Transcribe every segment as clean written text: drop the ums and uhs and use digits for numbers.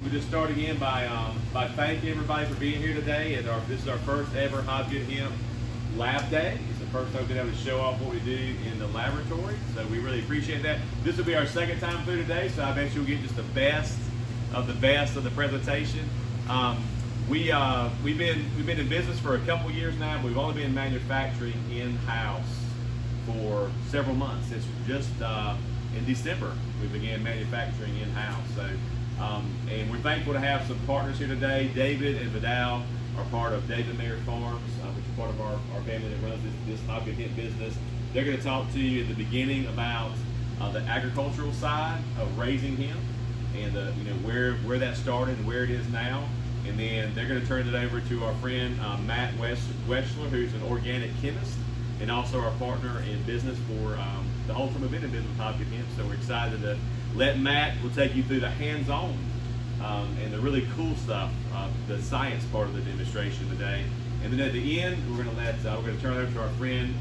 We'll just start again by thanking everybody for being here today. This is our first ever Hobgood Hemp Lab Day. It's the first time we've been able to show off what we do in the laboratory, so we really appreciate that. This will be our second time through today, so I bet you'll get just the best of the presentation. We've been in business for a couple years now. But we've only been manufacturing in-house for several months. It's just in December we began manufacturing in-house. So, and we're thankful to have some partners here today. David and Vidal are part of David Mayer Farms, which is part of our family that runs this Hobgood Hemp business. They're going to talk to you at the beginning about the agricultural side of raising hemp and where that started and where it is now. And then they're going to turn it over to our friend Matt Weschler, who's an organic chemist and also our partner in business for the whole time we've been in business with Hobgood Hemp. So we're excited to let Matt will take you through the hands-on and the really cool stuff, the science part of the demonstration today. And then at the end, we're going to turn it over to our friend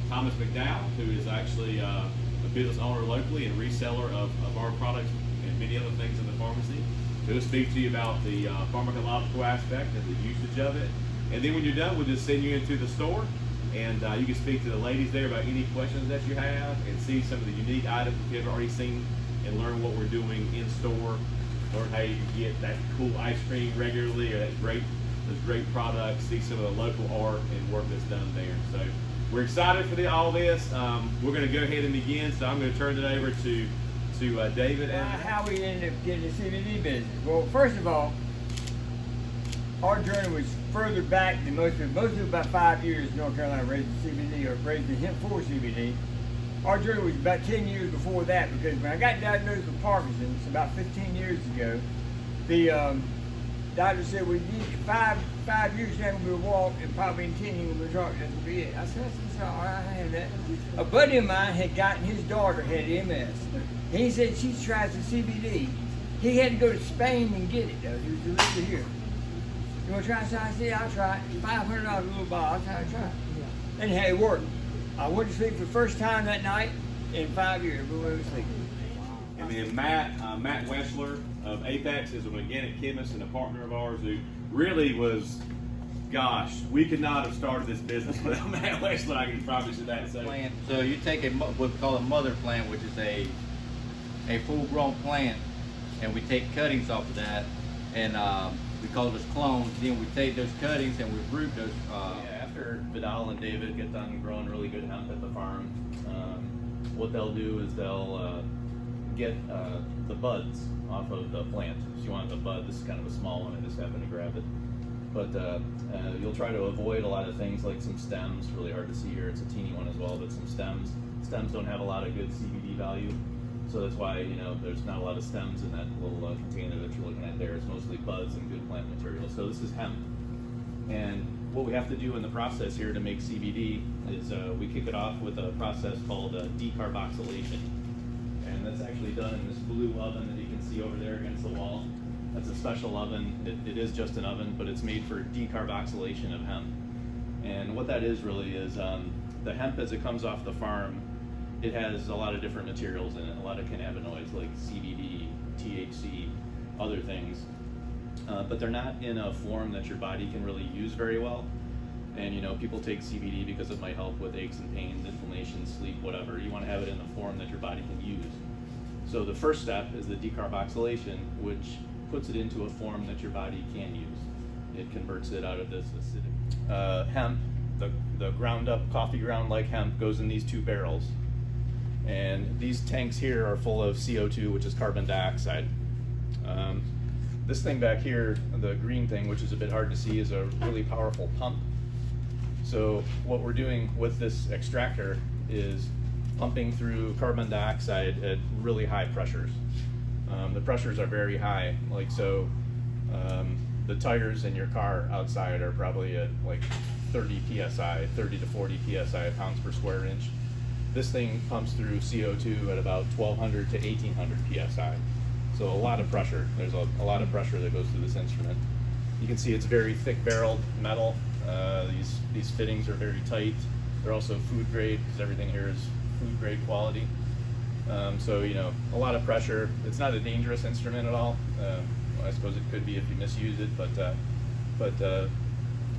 Thomas McDowell, who is actually a business owner locally and reseller of our products and many other things in the pharmacy. So he'll speak to you about the pharmacological aspect and the usage of it. And then when you're done, we'll just send you into the store, and you can speak to the ladies there about any questions that you have and see some of the unique items that you've already seen and learn what we're doing in store, learn how you can get that cool ice cream regularly or those great products, see some of the local art and work that's done there. So we're excited for all this. We're going to go ahead and begin, so I'm going to turn it over to David. How we ended up getting the CBD business. Well, first of all, our journey was further back than most of it. Most of it about 5 years in North Carolina raising CBD or raising hemp for CBD. Our journey was about 10 years before that, because when I got diagnosed with Parkinson's about 15 years ago, the doctor said, we need 5 years now we'll walk, and probably in 10 years we'll talk, that will be it. I said, that's all right, I have that. A buddy of mine had gotten, his daughter had MS. He said she tried some CBD. He had to go to Spain and get it though. He was delivered here. You want to try some? I said, I'll try it. $500 a little bottle. I'll try it. Anyhow, it worked. I went to sleep for the first time that night in 5 years. We went to sleep. And then Matt Weschler of Apex is an organic chemist and a partner of ours who really was, gosh, we could not have started this business without Matt Weschler. I can promise you that. So you take what we call a mother plant, which is a full-grown plant, and we take cuttings off of that, and we call those clones. Then we take those cuttings and we root those. After Vidal and David get done growing really good hemp at the farm, what they'll do is they'll get the buds off of the plant. If you want the bud, this is kind of a small one, I just happened to grab it. But you'll try to avoid a lot of things like some stems, really hard to see here, it's a teeny one as well, but some stems. Stems don't have a lot of good CBD value. So that's why, there's not a lot of stems in that little container that you're looking at there. It's mostly buds and good plant material. So this is hemp. And what we have to do in the process here to make CBD is we kick it off with a process called decarboxylation. And that's actually done in this blue oven that you can see over there against the wall. That's a special oven. It is just an oven, but it's made for decarboxylation of hemp. And what that is really is the hemp as it comes off the farm, it has a lot of different materials in it, a lot of cannabinoids like CBD, THC, other things. But they're not in a form that your body can really use very well. And people take CBD because it might help with aches and pains, inflammation, sleep, whatever. You want to have it in a form that your body can use. So the first step is the decarboxylation, which puts it into a form that your body can use. It converts it out of this acidic hemp. The ground up coffee ground like hemp goes in these two barrels. And these tanks here are full of CO2, which is carbon dioxide. This thing back here, the green thing, which is a bit hard to see, is a really powerful pump. So what we're doing with this extractor is pumping through carbon dioxide at really high pressures. The pressures are very high, the tires in your car outside are probably at like 30 psi, 30 to 40 psi, pounds per square inch. This thing pumps through CO2 at about 1200 to 1800 psi. So a lot of pressure. There's a lot of pressure that goes through this instrument. You can see it's very thick barreled metal. These fittings are very tight. They're also food grade because everything here is food grade quality. So a lot of pressure. It's not a dangerous instrument at all. I suppose it could be if you misuse it, but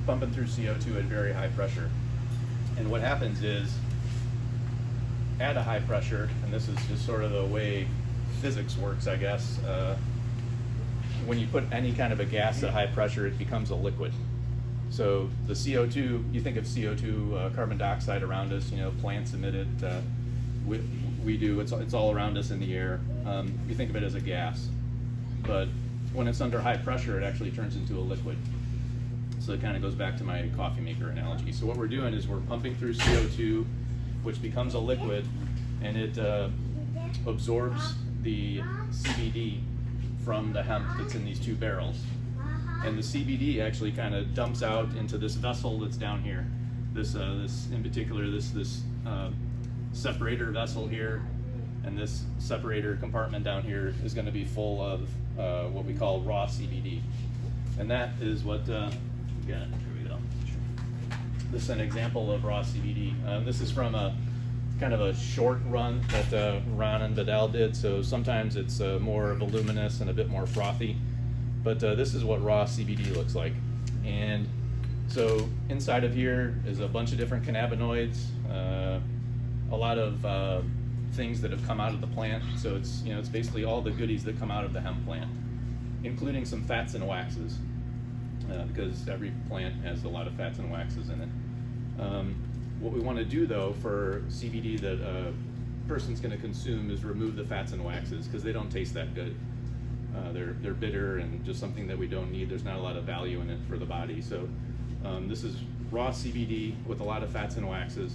pumping through CO2 at very high pressure. And what happens is, at a high pressure, and this is just sort of the way physics works, I guess, when you put any kind of a gas at high pressure, it becomes a liquid. So the CO2, you think of CO2, carbon dioxide around us, plants emit it, we do, it's all around us in the air. You think of it as a gas. But when it's under high pressure, it actually turns into a liquid. So it kind of goes back to my coffee maker analogy. So what we're doing is we're pumping through CO2, which becomes a liquid, and it absorbs the CBD from the hemp that's in these 2 barrels. And the CBD actually kind of dumps out into this vessel that's down here. This in particular, this separator vessel here, and this separator compartment down here is going to be full of what we call raw CBD. And that is what, again, here we go. This is an example of raw CBD. This is from a kind of a short run that Ron and Vidal did, so sometimes it's more voluminous and a bit more frothy. But this is what raw CBD looks like. And so inside of here is a bunch of different cannabinoids, a lot of things that have come out of the plant. So it's, it's basically all the goodies that come out of the hemp plant, including some fats and waxes, because every plant has a lot of fats and waxes in it. What we want to do, though, for CBD that a person's going to consume is remove the fats and waxes, because they don't taste that good. They're bitter and just something that we don't need. There's not a lot of value in it for the body. So this is raw CBD with a lot of fats and waxes.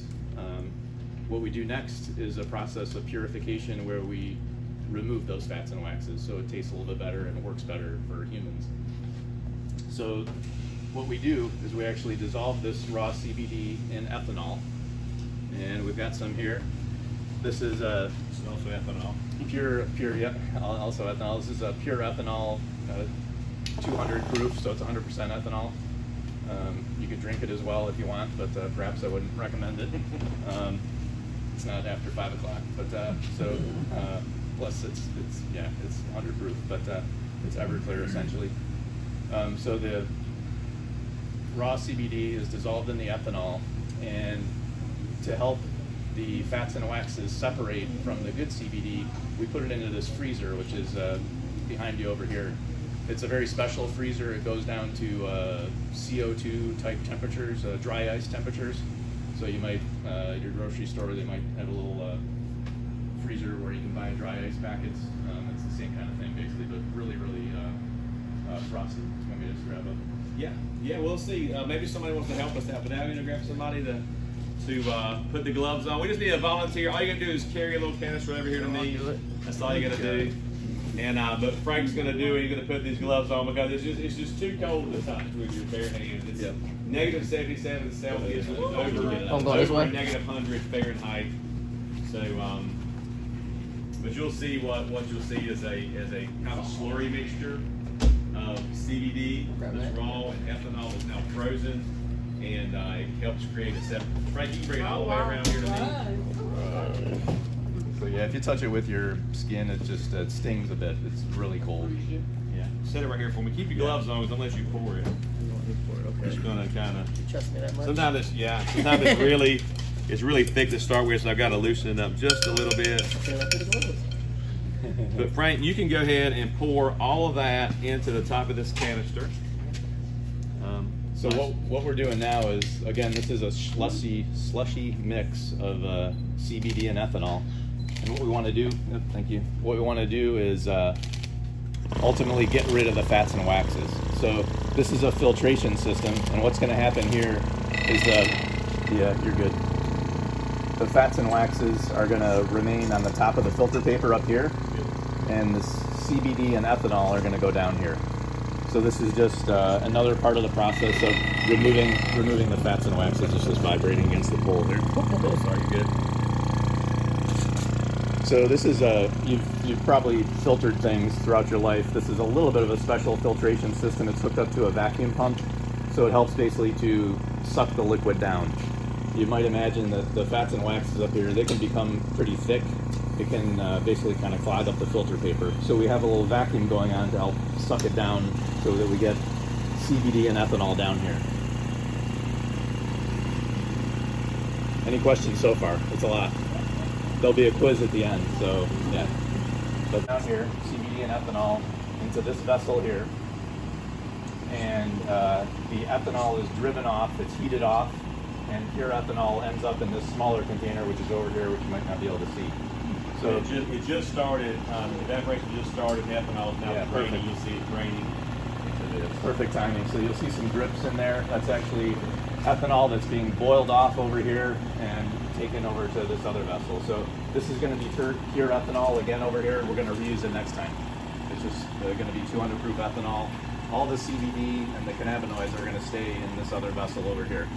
What we do next is a process of purification where we remove those fats and waxes so it tastes a little bit better and works better for humans. So what we do is we actually dissolve this raw CBD in ethanol, and we've got some here. This is also ethanol. Pure, yeah, also ethanol. This is a pure ethanol, 200 proof, so it's 100% ethanol. You could drink it as well if you want, but perhaps I wouldn't recommend it. It's not after 5 o'clock, but plus it's 100 proof, but it's Everclear essentially. So the raw CBD is dissolved in the ethanol, and to help the fats and waxes separate from the good CBD, we put it into this freezer, which is behind you over here. It's a very special freezer. It goes down to CO2 type temperatures, dry ice temperatures. So you might, at your grocery store, they might have a little freezer where you can buy dry ice packets. It's the same kind of thing basically, but really, really frosty. You want me to just grab a... Yeah, we'll see. Maybe somebody wants to help us out, but now I'm going to grab somebody to put the gloves on. We just need a volunteer. All you got to do is carry a little canister over here to me. That's all you got to do. And but Frank's going to do it. He's going to put these gloves on because it's just too cold to touch with your bare hands. It's negative 77 Celsius, which is over negative 100 Fahrenheit. So, but you'll see what you'll see is a kind of slurry mixture of CBD that's raw and ethanol is now frozen, and it helps create a separate. Frank, you can bring it all the way around here to me. So yeah, if you touch it with your skin, it just stings a bit. It's really cold. Yeah, set it right here for me. Keep your gloves on, don't let you pour it. Okay. Just gonna kind of. Trust me that much? Sometimes it's really thick to start with, so I've got to loosen it up just a little bit. But Frank, you can go ahead and pour all of that into the top of this canister. So what we're doing now is, again, this is a slushy mix of CBD and ethanol. And what we want to do, thank you. What we want to do is ultimately get rid of the fats and waxes. So this is a filtration system, and what's going to happen here is yeah, you're good. The fats and waxes are going to remain on the top of the filter paper up here, and this CBD and ethanol are going to go down here. So this is just another part of the process of removing the fats and waxes. It's just vibrating against the pole here. Sorry, you're good. So this is you've probably filtered things throughout your life. This is a little bit of a special filtration system. It's hooked up to a vacuum pump, so it helps basically to suck the liquid down. You might imagine that the fats and waxes up here, they can become pretty thick, it can basically kind of clog up the filter paper. So we have a little vacuum going on to help suck it down so that we get CBD and ethanol down here. Any questions so far? It's a lot. There'll be a quiz at the end, so yeah. But down here, CBD and ethanol into this vessel here. And the ethanol is driven off, it's heated off, and pure ethanol ends up in this smaller container, which is over here, which you might not be able to see. So it just started, evaporation just started, ethanol is now draining, perfect. you'll see it draining into this. Perfect timing. So you'll see some drips in there. That's actually ethanol that's being boiled off over here and taken over to this other vessel. So this is going to be pure ethanol again over here. We're going to reuse it next time. It's just going to be 200 proof ethanol. All the CBD and the cannabinoids are going to stay in this other vessel over here.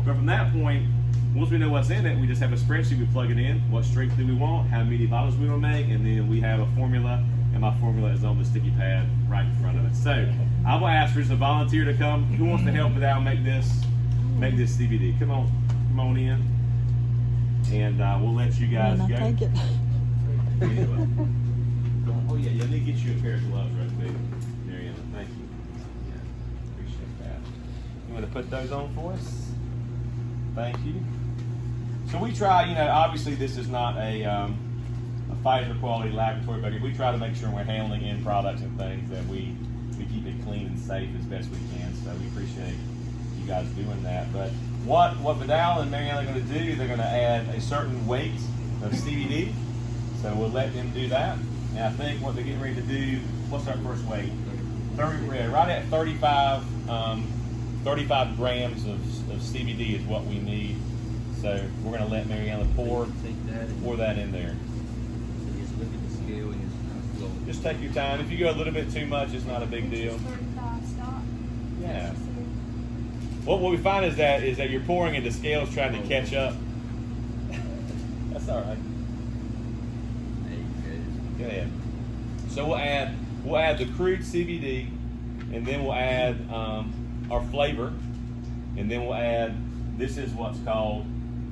But from that point, once we know what's in it, we just have a spreadsheet, we plug it in, what strength do we want, how many bottles we want to make, and then we have a formula, and my formula is on the sticky pad right in front of it. So I will ask for just a volunteer to come. Who wants to help with that make this CBD? Come on in, and we'll let you guys go. Take it. Oh yeah, you'll need to get you a pair of gloves right there, Mariana. Thank you. Yeah, appreciate that. You want to put those on for us? Thank you. So we try, obviously this is not a Pfizer quality laboratory, but we try to make sure we're handling end products and things that we keep it clean and safe as best we can. So we appreciate you guys doing that. But what Vidal and Mariana are going to do, they're going to add a certain weight of CBD. So we'll let them do that. And I think what they're getting ready to do, what's our first weight? Right at 35 grams of CBD is what we need. So we're going to let Mariana pour that in there. Just look at the scale and it's kind of slow. Just take your time. If you go a little bit too much, it's not a big deal. Yeah. What we find is that you're pouring and the scale's trying to catch up. That's all right. Go ahead. So we'll add the crude CBD, and then we'll add our flavor, and then we'll add, this is what's called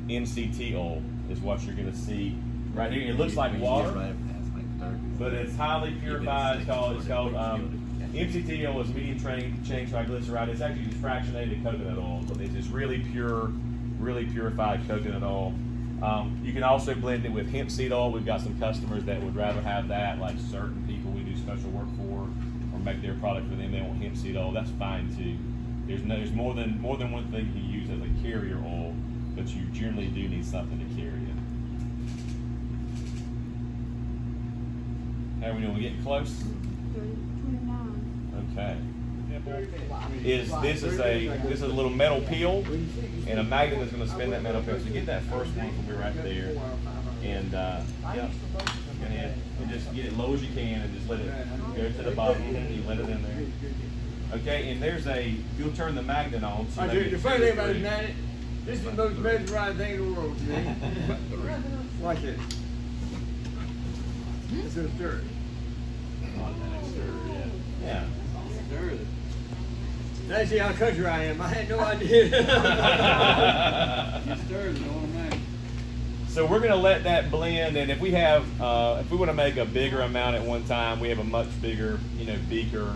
MCT oil, is what you're going to see right here. It looks like water, but it's highly purified. It's called MCT oil is medium chain triglyceride. It's actually fractionated coconut oil, but it's just really purified coconut oil. You can also blend it with hemp seed oil. We've got some customers that would rather have that, like certain people we do special work for or make their product for them. They want hemp seed oil. That's fine too. There's more than one thing you use as a carrier oil, but you generally do need something to carry it. How are we doing? We getting close? 29. Okay. This is a little metal peel, and a magnet is going to spin that metal peel. So get that first one will be right there, and and just get it low as you can, and just let it go to the bottom. You let it in there. Okay, and you'll turn the magnet on. So The funny thing about this magnet, this is the most mesmerizing thing in the world to me. Watch this. It's gonna stir it. Yeah. Now see how country I am. I had no idea. You stir it automatic. So we're going to let that blend, and if we want to make a bigger amount at one time, we have a much bigger, beaker.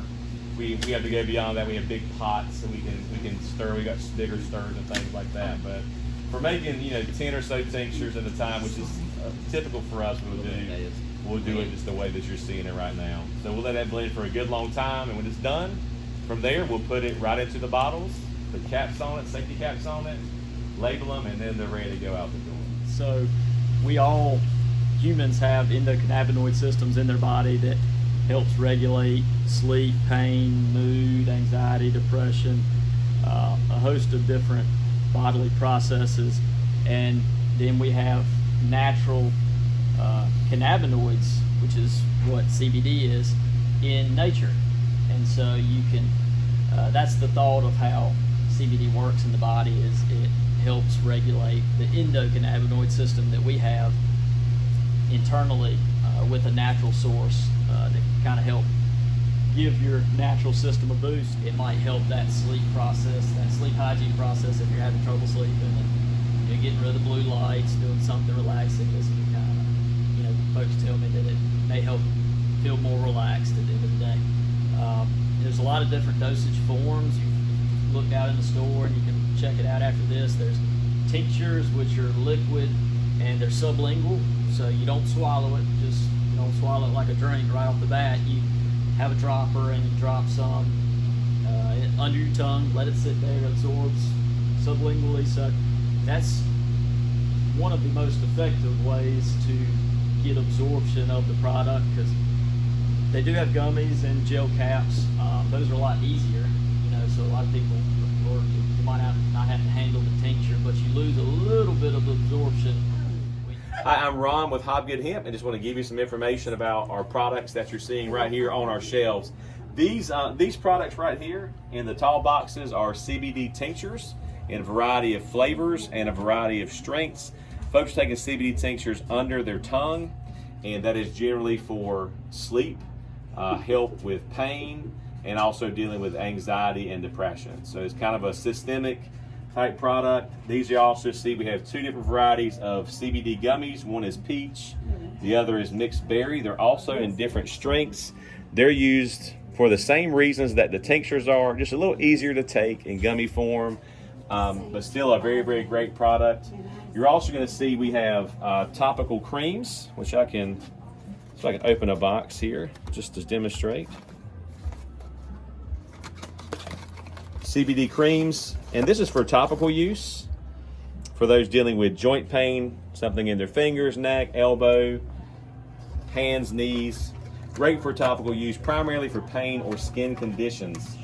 We have to go beyond that. We have big pots, so we can stir. We got bigger stirs and things like that. But for making 10 or so tinctures at a time, which is typical for us, we'll do it just the way that you're seeing it right now. So we'll let that blend for a good long time, and when it's done, from there we'll put it right into the bottles, put caps on it, safety caps on it, label them, and then they're ready to go out the door. So humans have endocannabinoid systems in their body that helps regulate sleep, pain, mood, anxiety, depression, a host of different bodily processes. And then we have natural cannabinoids, which is what CBD is, in nature. And so you can, that's the thought of how CBD works in the body, is it helps regulate the endocannabinoid system that we have internally with a natural source that kind of help give your natural system a boost. It might help that sleep process, that sleep hygiene process if you're having trouble sleeping, and getting rid of the blue lights, doing something relaxing. This can kind of folks tell me that it may help feel more relaxed at the end of the day. There's a lot of different dosage forms. You look out in the store and you can check it out after this. There's tinctures, which are liquid, and they're sublingual, so you don't swallow it. Just don't swallow it like a drink right off the bat. You have a dropper and you drop some under your tongue, let it sit there, it absorbs sublingually. So that's one of the most effective ways to get absorption of the product, because they do have gummies and gel caps. Those are a lot easier, so a lot of people, or you might not have to handle the tincture, but you lose a little bit of absorption. Hi, I'm Ron with Hobgood Hemp, and just want to give you some information about our products that you're seeing right here on our shelves. These products right here in the tall boxes are CBD tinctures in a variety of flavors and a variety of strengths. Folks taking CBD tinctures under their tongue, and that is generally for sleep, help with pain, and also dealing with anxiety and depression. So it's kind of a systemic type product. These you also see we have two different varieties of CBD gummies. One is peach, the other is mixed berry. They're also in different strengths. They're used for the same reasons that the tinctures are, just a little easier to take in gummy form, but still a very, very great product. You're also going to see we have topical creams, which I can open a box here just to demonstrate. CBD creams, and this is for topical use for those dealing with joint pain, something in their fingers, neck, elbow, hands, knees. Great for topical use, primarily for pain or skin conditions.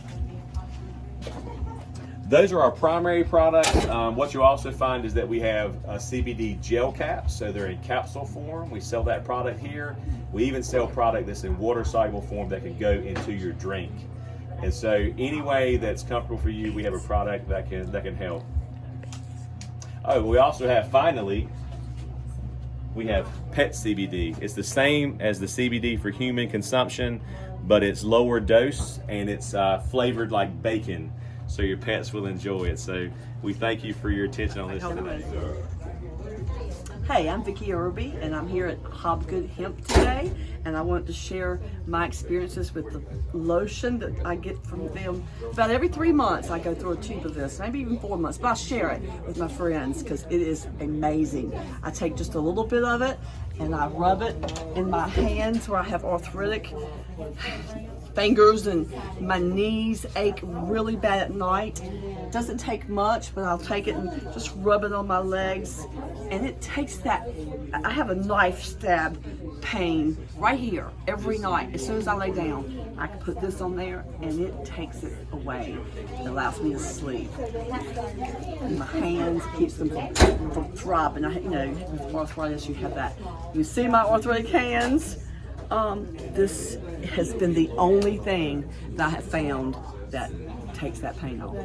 Those are our primary products. What you'll also find is that we have CBD gel caps, so they're in capsule form. We sell that product here. We even sell product that's in water-soluble form that can go into your drink. And so any way that's comfortable for you, we have a product that can help. Oh, we also have, finally, we have pet CBD. It's the same as the CBD for human consumption, but it's lower dose and it's flavored like bacon, so your pets will enjoy it. So we thank you for your attention on this today. Hey, I'm Vicki Irby, and I'm here at Hobgood Hemp today, and I want to share my experiences with the lotion that I get from them. About every 3 months, I go through a tube of this, maybe even 4 months, but I share it with my friends because it is amazing. I take just a little bit of it, and I rub it in my hands where I have arthritic fingers and my knees ache really bad at night. It doesn't take much, but I'll take it and just rub it on my legs, and it takes that. I have a knife stab pain right here every night. As soon as I lay down, I can put this on there and it takes it away. It allows me to sleep. And my hands keeps them from throbbing. With arthritis, you have that. You see my arthritic hands? This has been the only thing that I have found that takes that pain off.